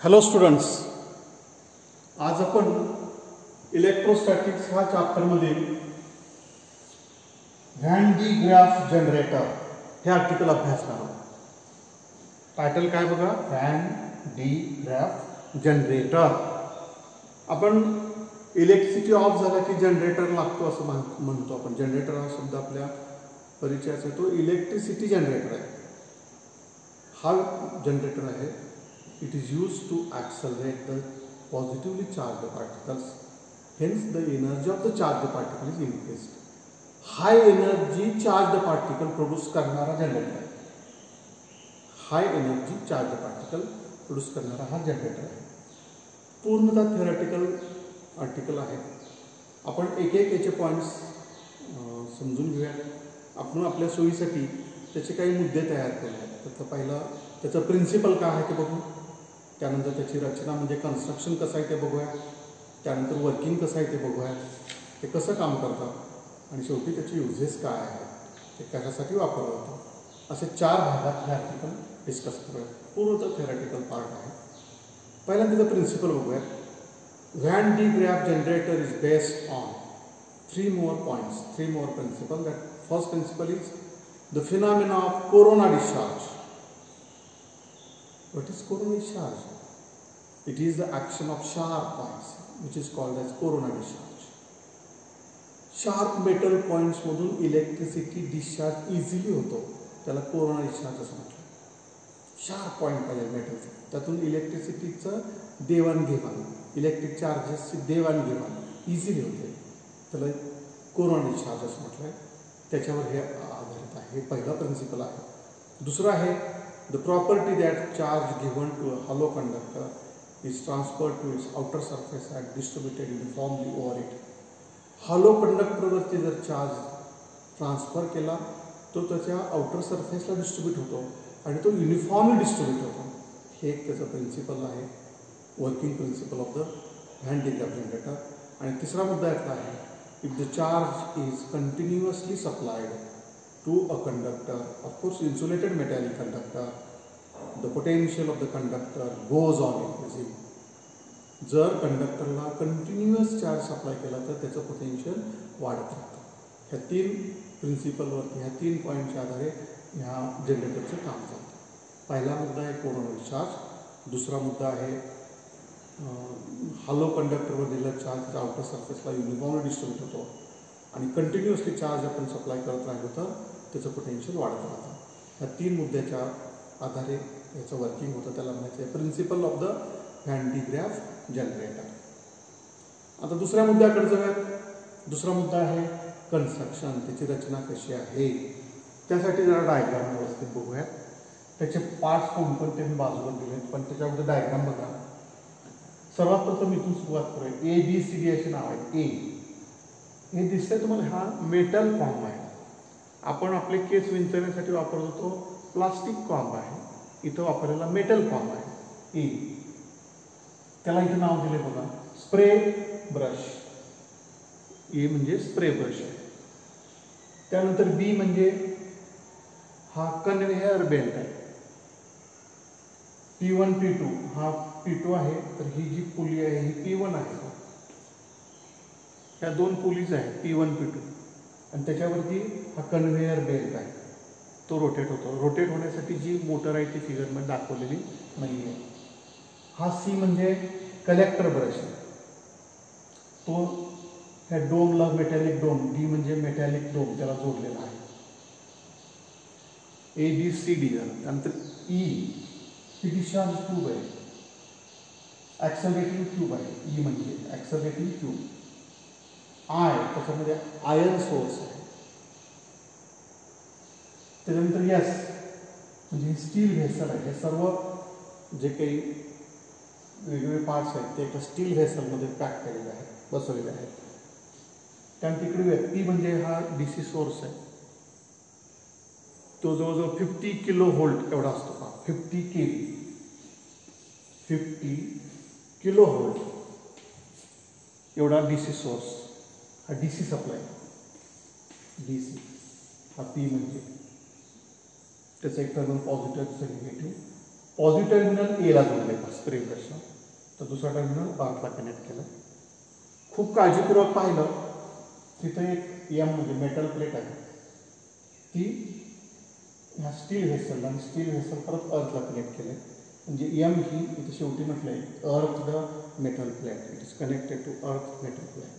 Hello students, आज आपण electrostatics ह्या चॅप्टरमध्ये व्हॅन डी ग्राफ जनरेटर हे आर्टिकल अभ्यासणार आहोत. टायटल काय बघा, व्हॅन डी ग्राफ जनरेटर. आपण इलेक्ट्रिसिटी ऑफ झाला की जनरेटर लागतो असं म्हणतो आपण. जनरेटर हा शब्द आपल्या परिचयाचा आहे. तो इलेक्ट्रिसिटी जनरेटर आहे. हा जनरेटर आहे. It is used to accelerate the positively charged particles. Hence, the energy of the charged particle is increased. High energy charged particle produce करणारा जनरेटर आहे. हाय एनर्जी चार्ज पार्टिकल प्रोड्यूस करणारा हा generator आहे. पूर्णतः theoretical article आहे. आपण एक एक याचे पॉईंट्स समजून घेऊया. आपण आपल्या सोयीसाठी त्याचे काही मुद्दे तयार केले आहेत. त्याचा पहिला त्याचं प्रिन्सिपल काय आहे ते बघू. त्यानंतर त्याची रचना म्हणजे कन्स्ट्रक्शन कसं आहे ते बघूया. त्यानंतर वर्किंग कसं आहे ते बघूया. ते कसं काम करतं आणि शेवटी त्याचे युजेस काय आहेत, ते कशासाठी वापरलं जातं, असे 4 भागात हे आर्टिकल डिस्कस करूया. पूर्ण थेरॉटिकल पार्ट आहे. पहिल्यांदा त्याचं प्रिन्सिपल बघूया. Van de Graaff generator is based on 3 more points, 3 more principles. That first principle is the phenomena of corona discharge. What is corona discharge? It is the action of sharp points which is called as corona discharge. Sharp metal points मधून electricity discharge easily होतो, त्याला corona discharge असं म्हटलं. Sharp point पाहिजे मेटलचं, त्यातून इलेक्ट्रिसिटीचं देवाणघेवाण, electric चार्जेसची देवाणघेवाण easily होते, त्याला कोरोना डिस्चार्ज असं म्हटलं आहे. त्याच्यावर हे आधारित आहे. हे पहिला प्रिन्सिपल आहे. दुसरा आहे the property that charge given to a hollow conductor is transferred to its outer surface and distributed uniformly over it. Hollow कंडक्टरवरती जर चार्ज ट्रान्सफर केला तो त्याच्या आउटर सरफेसला डिस्ट्रीब्यूट होतो आणि तो युनिफॉर्मली डिस्ट्रीब्यूट होतो. हे एक त्याचं प्रिन्सिपल आहे, working principle of the Van de Graaff generator. आणि तिसरा मुद्दा यातला आहे, if the charge is continuously supplied to a conductor, of course insulated metallic conductor, the potential of the conductor goes on increasing. जर कंडक्टरला continuous charge supply केला तर त्याचं potential वाढत राहतं. ह्या 3 प्रिन्सिपलवरती, ह्या 3 पॉईंटच्या आधारे ह्या जनरेटरचं काम चालतं. पहिला मुद्दा आहे कोरोना डिस्चार्ज. दुसरा मुद्दा आहे हॉलो कंडक्टरवर दिलेला चार्ज आउटर सरफेसला युनिफॉर्मली डिस्ट्रीब्यूट होतो आणि कंटिन्युअसली चार्ज आपण सप्लाय करत राहिलो तर त्याचं पोटेन्शियल वाढत राहतं. ह्या 3 मुद्द्याच्या आधारे याचं वर्किंग होतं. त्याला म्हणायचं आहे principle of the Van de Graaff generator. आता दुसऱ्या मुद्द्याकडे जाऊयात. दुसरा मुद्दा आहे कन्स्ट्रक्शन, त्याची रचना कशी आहे. त्यासाठी जरा डायग्राम व्यवस्थित बघूयात. त्याचे पार्ट्स कोणकोणते मी बाजूला दिलेत, पण त्याच्यामध्ये डायग्राम बघा. सर्वात प्रथम इथून सुरुवात करूया. ABCD असे नाव आहे. हे दिसतंय तुम्हाला, हा मेटल कॉम्ब आहे. आपण आपले केस विंचरण्यासाठी वापरतो तो प्लास्टिक कॉम्ब आहे. इथं वापरलेला मेटल कॉम्ब आहे. त्याला इथं नाव दिले बघा, स्प्रे ब्रश. ए म्हणजे स्प्रे ब्रश आहे. त्यानंतर बी म्हणजे हा कन्व्हेयर बेल्ट आहे. P1 P2 हा P2 आहे. तर ही जी पुली आहे ही P1 आहे. ह्या 2 पुलीज आहेत P1 P2 आणि त्याच्यावरती हा कन्व्हेयर बेल्ट आहे. तो रोटेट होतो. रोटेट होण्यासाठी जी मोटर आहे ती फिगरमध्ये दाखवलेली नाही आहे. हा C म्हणजे कलेक्टर ब्रश आहे. तो ह्या डोमला मेटॅलिक डोम, D म्हणजे मेटॅलिक डोम, त्याला जोडलेला आहे. ABCD झालं. त्यानंतर E ही डिस्चार्ज ट्यूब आहे, ॲक्सेलरेटिंग ट्यूब आहे. E म्हणजे ॲक्सेलरेटिंग ट्यूब. आय त्याच्यामध्ये आयर्न सोर्स आहे. त्याच्यानंतर यस म्हणजे स्टील व्हेसल आहे. हे सर्व जे काही वेगवेगळे पार्ट्स आहेत ते एका स्टील व्हेसलमध्ये पॅक केलेले आहेत, बसवलेले आहेत. त्यानंतर इकडे पी म्हणजे हा DC सोर्स आहे. तो जवळजवळ 50 किलो व्होल्ट एवढा असतो का, 50 kV, 50 किलो व्होल्ट एवढा DC सोर्स. हा DC सप्लाय, DC. हा P म्हणजे त्याचं एक terminal positive, negative. Positive terminal एला जोडले स्प्रे ब्रशला, तर दुसरा टर्मिनल अर्थला कनेक्ट केलं. खूप काळजीपूर्वक पाहिलं तिथं एक एम म्हणजे मेटल प्लेट आहे, ती ह्या स्टील व्हेसल आणि स्टील व्हेसल परत अर्थला कनेक्ट केले. म्हणजे एम ही इथे शेवटी म्हटलं आहे earth the metal plate, it is connected to earth metal plate.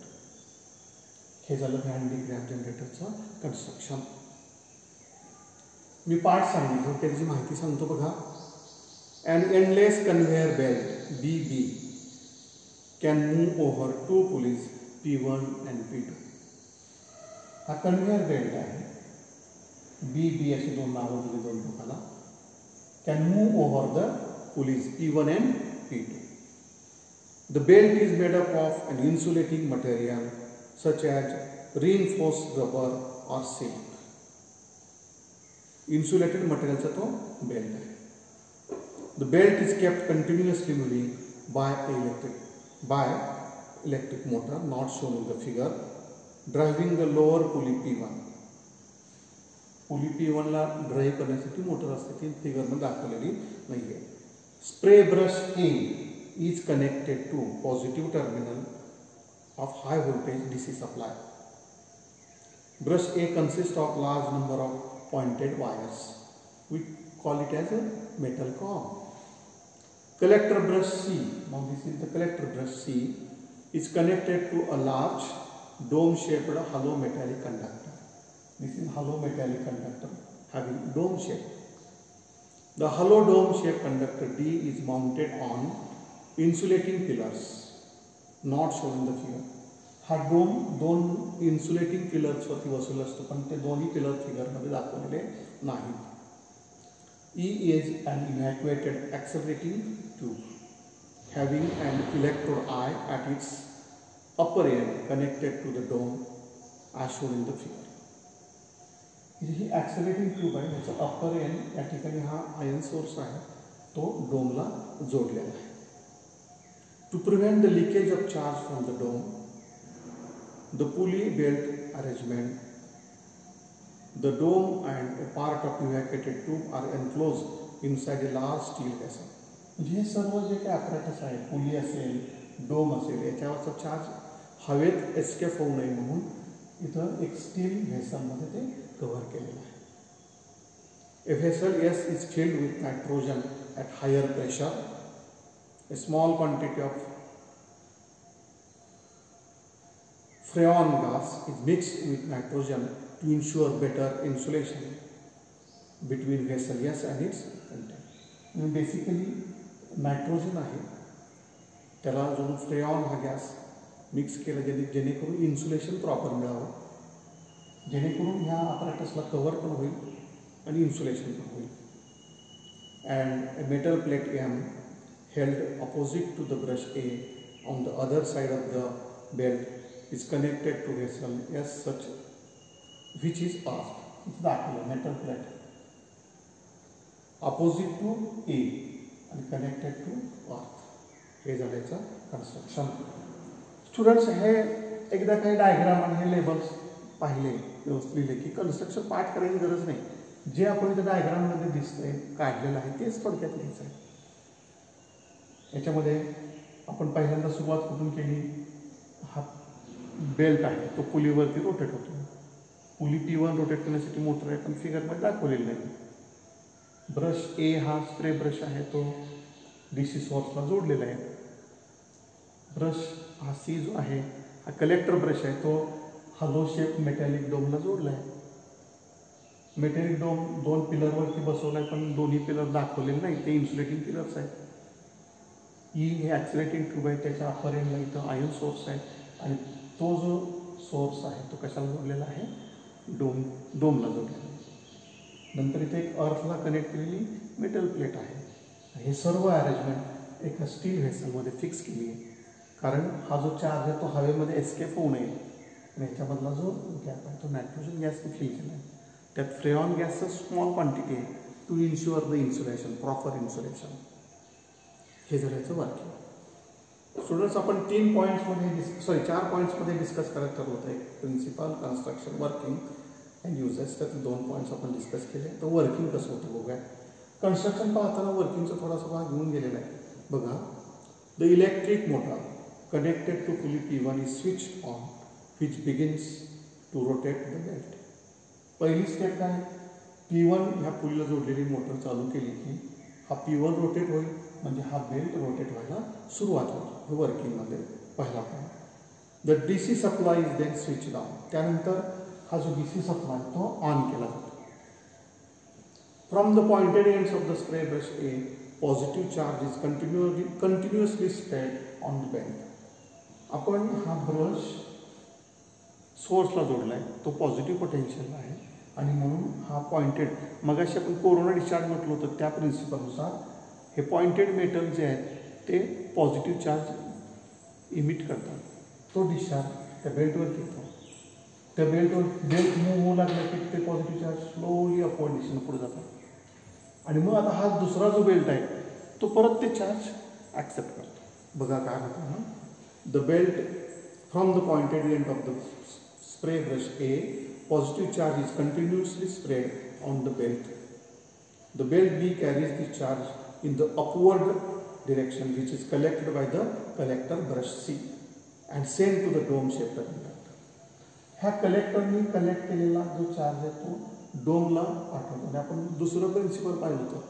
हे झालं व्हॅन डी ग्रॅफ जनरेटरचं कन्स्ट्रक्शन. मी पार्ट सांगितलं त्याची माहिती सांगतो बघा. An endless conveyor belt BB can move over two pulleys P1 and P2. हा कन्व्हेयर बेल्ट आहे. BB अशी दोन नावं दिली दोन लोकांना. Can move over the pulleys P1 and P2. The belt is made up of an insulating material such as reinforced rubber or silk. Insulated material चा तो बेल्ट आहे. The belt is kept continuously moving by electric motor not shown in the figure, driving the lower pulley P1. Pulley P1 ला drive करण्यासाठी motor असते, ती फिगरमध्ये दाखवलेली नाहीये. Spray brush A is connected to positive terminal of high voltage DC supply. Brush A consists of large number of pointed wires. We call it as a metal comb. Collector brush C, now this is the collector brush C, is connected to a large dome shaped hollow metallic conductor. This is hollow metallic conductor having dome shape. The hollow dome shaped conductor D is mounted on insulating pillars not shown in the figure. हा dome दोन insulating pillars वरती बसवला असतो, पण ते दोन्ही pillar फिगरमध्ये दाखवलेले नाहीत. E is an evacuated accelerating tube having an electrode eye at its upper end connected to the dome as shown in the figure. He accelerating tube आहे, याचा अपर एंड या ठिकाणी हा आयन सोर्स आहे, तो डोमला जोडलेला आहे. To prevent the leakage of charge from the dome, the pulley belt arrangement, the dome and a part of evacuated tube are enclosed inside a large steel vessel. म्हणजे हे सर्व जे काही apparatus आहे, पुली असेल, डोम असेल, याच्यावरचा charge हवेत escape होऊ नये म्हणून इथं एक स्टील व्हेसलमध्ये ते कव्हर केलेलं आहे. A vessel S is filled with nitrogen at higher pressure. A small quantity of freon gas is mixed with nitrogen to ensure better insulation between vessel S and its content. Basically nitrogen आहे, त्याला जो फ्रेऑन हा gas mix केला जेणेकरून insulation proper मिळावं, जेणेकरून ह्या अपॅरेटसला cover पण होईल आणि इन्सुलेशन पण होईल. And a metal plate M held opposite to the brush A on the other side of the belt is connected to vessel S such which is earth. इथं दाखवलं metal plate opposite to A and connected to earth. हे झाल्याचं construction. Students हे एकदा काही diagram आणि हे labels पाहिले व्यवस्थित लिहिले की कन्स्ट्रक्शन पाठ करायची गरज नाही. जे आपण इथे डायग्राममध्ये दिसतंय काढलेलं आहे तेच थोडक्यात लिहायचं आहे. याच्यामध्ये आपण पहिल्यांदा सुरुवात कुठून केली, हा बेल्ट आहे तो पुलीवरती रोटेट होतो. पुली P1 रोटेट करण्यासाठी मोटर आहे पण फिगरमध्ये दाखवलेली नाही. ब्रश ए हा स्प्रे ब्रश आहे तो DC सोर्सला जोडलेला आहे. ब्रश हा सी जो आहे हा कलेक्टर ब्रश आहे तो हॅलो शेप मेटॅलिक डोमला जोडला आहे. मेटॅलिक डोम दोन पिलरवरती बसवला आहे पण दोन्ही पिलर दाखवलेले नाही, ते इन्सुलेटिंग पिलर्स आहेत. ई हे ॲक्सिलेटिंग ट्यूब आहे, त्याच्या अपर एंडला इथं आयन सोर्स आहे आणि तो जो सोर्स आहे तो कशाला जोडलेला आहे, डोमला जोडलेला आहे. नंतर इथे एक अर्थला कनेक्ट केलेली मेटल प्लेट आहे. हे सर्व अरेंजमेंट एका स्टील व्हेसलमध्ये फिक्स केली आहे, कारण हा जो चार्ज आहे तो हवेमध्ये एस्केप होऊ नये आणि ह्याच्यामधला जो गॅप आहे तो नायट्रोजन गॅसने फिल केला आहे. त्यात फ्रेऑन गॅसचं स्मॉल क्वांटिटी आहे to ensure the insulation, proper insulation. हे झाल्याचं वर्किंग. स्टुडंट्स आपण 4 पॉईंट्समध्ये डिस्कस करायला ठरवत आहे. Principle, construction, working and uses. त्यातले 2 पॉईंट्स आपण डिस्कस केले. तर वर्किंग कसं होतं बघूया. कन्स्ट्रक्शन पाहताना वर्किंगचा थोडासा भाग घेऊन गेलेला आहे बघा. The electric motor connected to pulley P1 is switch on which begins to rotate the belt. पहिली स्टेप काय, P1 ह्या पुलीला जोडलेली मोटर चालू केली की हा P1 रोटेट होईल, म्हणजे हा बेल्ट रोटेट व्हायला सुरुवात होईल. वर्किंगमध्ये पहिला point. The DC supply is then switch on. त्यानंतर हा जो DC सप्लाय तो ऑन केला जातो. From the pointed ends of the spray brush A, positive charge is continuously spread on the belt. आपण हा ब्रश सोर्सला जोडला आहे, तो पॉझिटिव्ह पोटेन्शियल आहे आणि म्हणून हा पॉइंटेड, मगाशी आपण कोरोना डिस्चार्ज म्हटलं होतं त्या प्रिन्सिपलनुसार हे पॉइंटेड मेटल जे आहेत ते पॉझिटिव्ह चार्ज इमिट करतात. तो डिस्चार्ज त्या बेल्टवर येतो. त्या बेल्ट मूव होऊ लागला की ते पॉझिटिव्ह चार्ज स्लोली अपवर्ड दिशेनं पुढे जातात आणि मग आता हा दुसरा जो बेल्ट आहे तो परत ते चार्ज ॲक्सेप्ट करतो. बघा काय होतं ना, the belt from the pointed end of the spray brush A, positive charge is continuously spread on the belt. The belt B carries the charge in the upward direction which is collected by the collector brush C and sent to the dome shaped conductor. ह्या कलेक्टरनी collect केलेला जो charge आहे तो डोमला पाठवतो. आणि आपण दुसरं principal पाहिलं होतं,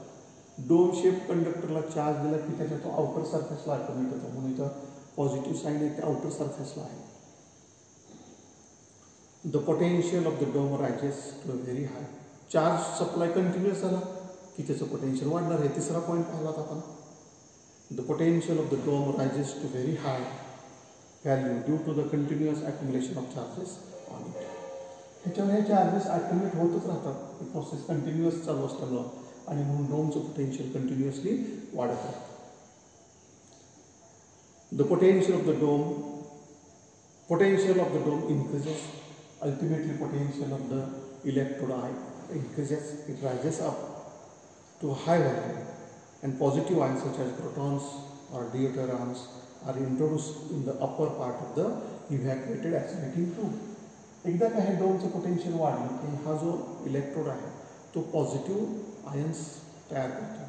डोम शेप कंडक्टरला चार्ज दिला की त्याच्या तो आउटर सरफेसला ऑटोमेट होतो, म्हणून इथं पॉझिटिव्ह साईन आहे ते आउटर सरफेसला आहे. The potential of the dome rises to a very high. Charge supply continuous झाला की त्याचं पोटेन्शियल वाढणार आहे. तिसरा पॉईंट पाहिलात आपण. The potential of the dome rises to very high value due to the continuous accumulation of charges on it. ह्याच्यावर हे चार्जेस ॲक्युमुलेट होतच राहतात, ही प्रोसेस कंटिन्युअस चालू असल्यामुळं, आणि म्हणून डोमचं पोटेन्शियल कंटिन्युअसली वाढत राहतं. The potential of the dome increases. Ultimately, potential of the electrode increases. It rises up to a high value, and positive ions such as protons or deuterons are introduced in the upper part of the evacuated accelerating tube. एकदा का हे डोमचं potential वाढलं की हा जो electrode आहे तो positive ions तयार करतो.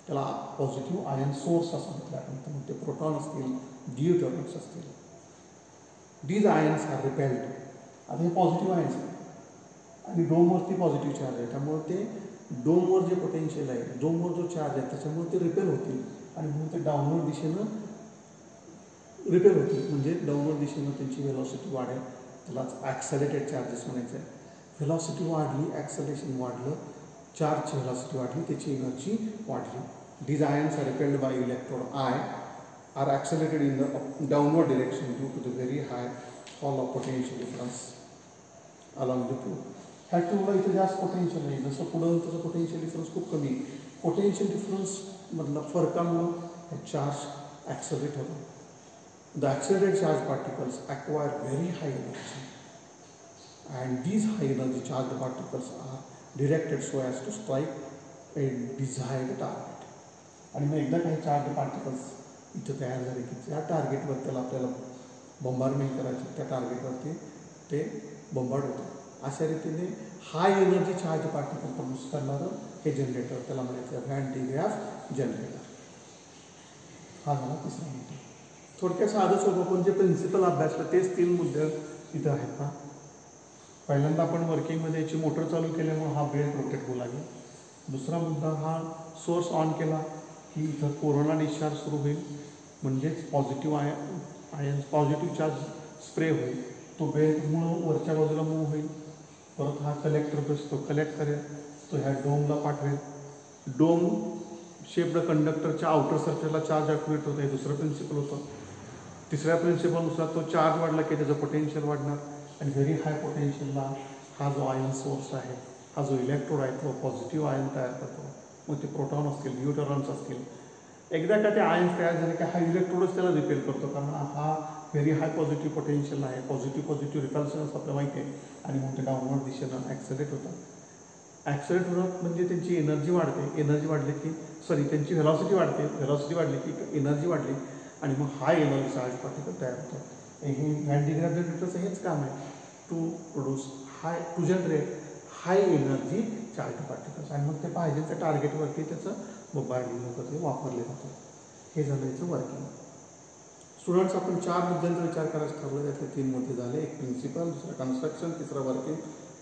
त्याला पॉझिटिव्ह आयन सोर्स असं म्हटलं आपण. तर ते प्रोटॉन असतील, ड्यूटरॉन्स असतील. These ions are repelled. आता हे पॉझिटिव्ह आयन्स आहे आणि डोमवरती पॉझिटिव्ह चार्ज आहे, त्यामुळे ते डोमवर जे पोटेन्शियल आहे, डोमवर जो चार्ज आहे त्याच्यामुळे ते रिपेल होतील आणि म्हणून ते डाऊनवर्ड दिशेनं रिपेल होतील. म्हणजे डाऊनवर्ड दिशेनं त्यांची व्हेलॉसिटी वाढेल. त्यालाच ॲक्सेलरेटेड चार्जेस म्हणायचं आहे. व्हेलॉसिटी वाढली, ॲक्सेलरेशन वाढलं, चार्जची व्हेलॉसिटी वाढली, त्याची एनर्जी वाढली. These ions are repelled by electrode I, are accelerated in the downward direction due to the very high fall of potential difference along the tube. ह्या ट्यूबला इथे जास्त पोटेन्शियल आहे, जसं पुढं त्याचं पोटेन्शियल डिफरन्स खूप कमी आहे. पोटेन्शियल डिफरन्स मधला फरकामुळं हे चार्ज ॲक्सेलरेट होतो. The accelerated charge particles acquire very high energy, and these high energy charged particles are directed so as to strike a desired target. आणि मग एकदा काही चार्ज पार्टिकल्स इथं तयार झाले की त्या टार्गेटवर त्याला आपल्याला बंबारमेंट करायची, त्या टार्गेटवरती ते बंबार्ड होतं. अशा रीतीने हाय एनर्जी चार्ज पार्टिकल प्रोड्यूस करणारं हे जनरेटर, त्याला म्हणायचं व्हॅन डी ग्राफ जनरेटर. हा झाला तिसरा मुद्दा. थोडक्यात साधं सोपं पण जे प्रिन्सिपल अभ्यासलं तेच 3 मुद्दे इथं आहेत ना. पहिल्यांदा आपण वर्किंगमध्ये याची मोटर चालू केल्यामुळे हा बेल्ट रोटेट होऊ लागेल. दुसरा मुद्दा, हा सोर्स ऑन केला की इथं कोरोना डिस्चार्ज सुरू होईल, म्हणजेच positive ions positive charge spray होईल. तो बेल्टमुळं वरच्या बाजूला मूव्ह होईल. परत हा कलेक्टर ब्रश तो कलेक्ट करेल, तो ह्या डोमला पाठवेल. डोम शेप्ड कंडक्टरच्या आउटर सरफेसला चार्ज ॲक्युमुलेट होतं, हे दुसरं प्रिन्सिपल होतं. तिसऱ्या प्रिन्सिपलनुसार तो चार्ज वाढला की त्याचं पोटेन्शियल वाढणार आणि व्हेरी हाय पोटेन्शियलला हा जो आयन सोर्स आहे, हा जो इलेक्ट्रोड आहे तो पॉझिटिव्ह आयन तयार करतो. मग ते प्रोटॉन असतील, न्यूट्रॉन्स असतील. एकदा का ते आयन्स तयार झाले की हा इलेक्ट्रोडच त्याला रिपेल करतो, कारण हा व्हेरी हाय पॉझिटिव्ह पोटेन्शियल आहे. पॉझिटिव्ह रिपल्शन आपल्याला माहिती आहे आणि मग ते डाऊनवर्ड दिशेनं ॲक्सेलरेट होतात. ॲक्सेलरेट होतात म्हणजे त्यांची एनर्जी वाढते. एनर्जी वाढली की त्यांची व्हेलॉसिटी वाढते. व्हेलॉसिटी वाढली की एनर्जी वाढली आणि मग हाय एनर्जी चार्ज पार्टिकल तयार होतात. हे व्हॅन डी ग्राफ जनरेटरचं हेच काम आहे, to generate high energy charge particles, आणि मग ते पाहिजे त्या टार्गेटवरती त्याचं बॉम्बार्डिंग होतं, ते वापरले जातं. हे झालं याचं वर्किंग. स्टुडंट्स, आपण 4 मुद्द्यांचा विचार करायचं ठरवलं. त्यातले 3 मुद्दे झाले. एक प्रिन्सिपल, दुसरा कन्स्ट्रक्शन, तिसरा वर्किंग.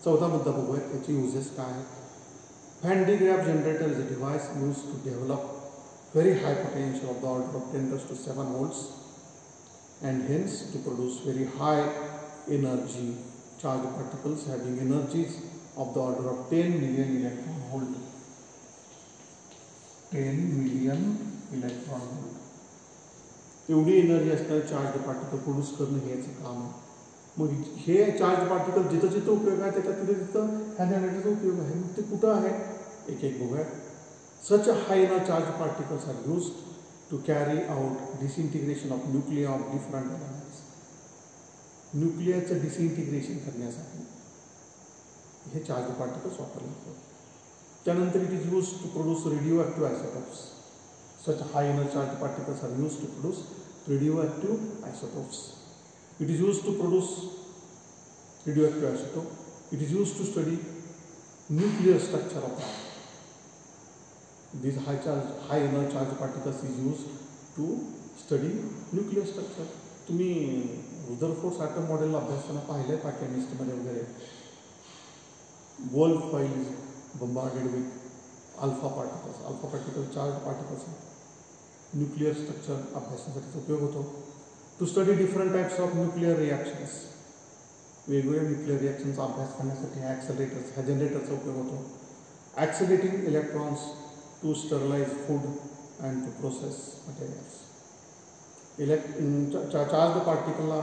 चौथा मुद्दा बघूया त्याची युजेस काय आहेत. Van de Graaff generator is a device use to develop very high potential of the order of 10⁻⁷ volts and hence to produce very high energy charged particles having energies of the order of 10 million electron volt. 10 million electron volt एवढी energy असणारे charge particle produce करणं हे याचं काम आहे. मग हे charge particle जिथं जिथं उपयोग आहे त्याच्यात तिथं ह्या जनरेटरचा उपयोग आहे. मग ते कुठं आहे एक एक बघूया. Such a high energy charge particles are used to carry out disintegration of nuclei of different elements. न्यूक्लियाचं डिसइंटिग्रेशन करण्यासाठी हे चार्ज पार्टिकल्स वापरले जातात. त्यानंतर it is use to produce radioactive isotopes. Such high energy charged particles are used to produce radioactive isotopes. It is used to produce radioactive isotope. It is used to study nuclear structure of atom. These high energy charged particles is used to study nuclear structure. तुम्ही Rutherford item model अभ्यासताना पाहिलं का केमिस्ट्रीमध्ये वगैरे. Wolf foil is bombarded with alpha particles charged particles. Nuclear structure अभ्यासासाठी उपयोग होतो. To study different types of nuclear reactions. वेगवेगळ्या nuclear रिॲक्शनचा अभ्यास करण्यासाठी ह्या जनरेटरचा उपयोग होतो. Accelerating electrons to sterilise food and to process materials. Charge पार्टिकलला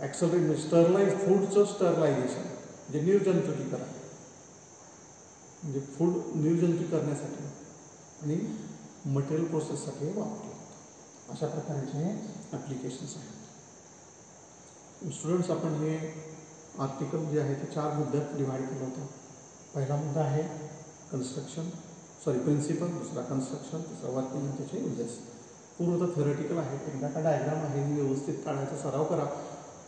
ॲक्सेलरेट स्टरलाइज फूडचं स्टरलायझेशन म्हणजे निर्जंतुकीकरण, म्हणजे फूड निर्जंतुक करण्यासाठी आणि मटेरियल प्रोसेससाठी वापरले जातात. अशा प्रकारचे ॲप्लिकेशन्स आहेत. स्टुडंट्स, आपण हे आर्टिकल जे आहे ते 4 मुद्द्यात डिवाइड केलं होतं. पहिला मुद्दा आहे प्रिन्सिपल, दुसरा कन्स्ट्रक्शन, तिसरा वर्किंग आणि त्याचे युजेस. पूर्णतः थेरटिकल आहे. एकदा का डायग्राम आहे व्यवस्थित काढायचा सराव करा.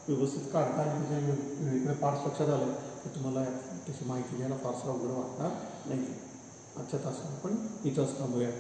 व्यवस्थित काढता आणि त्याचे वेगवेगळे पार्ट्स लक्षात आले की तुम्हाला त्याची माहिती घ्यायला फारसा अवघड वाटणार नाही. आजच्या तासात आपण इथंच थांबूया.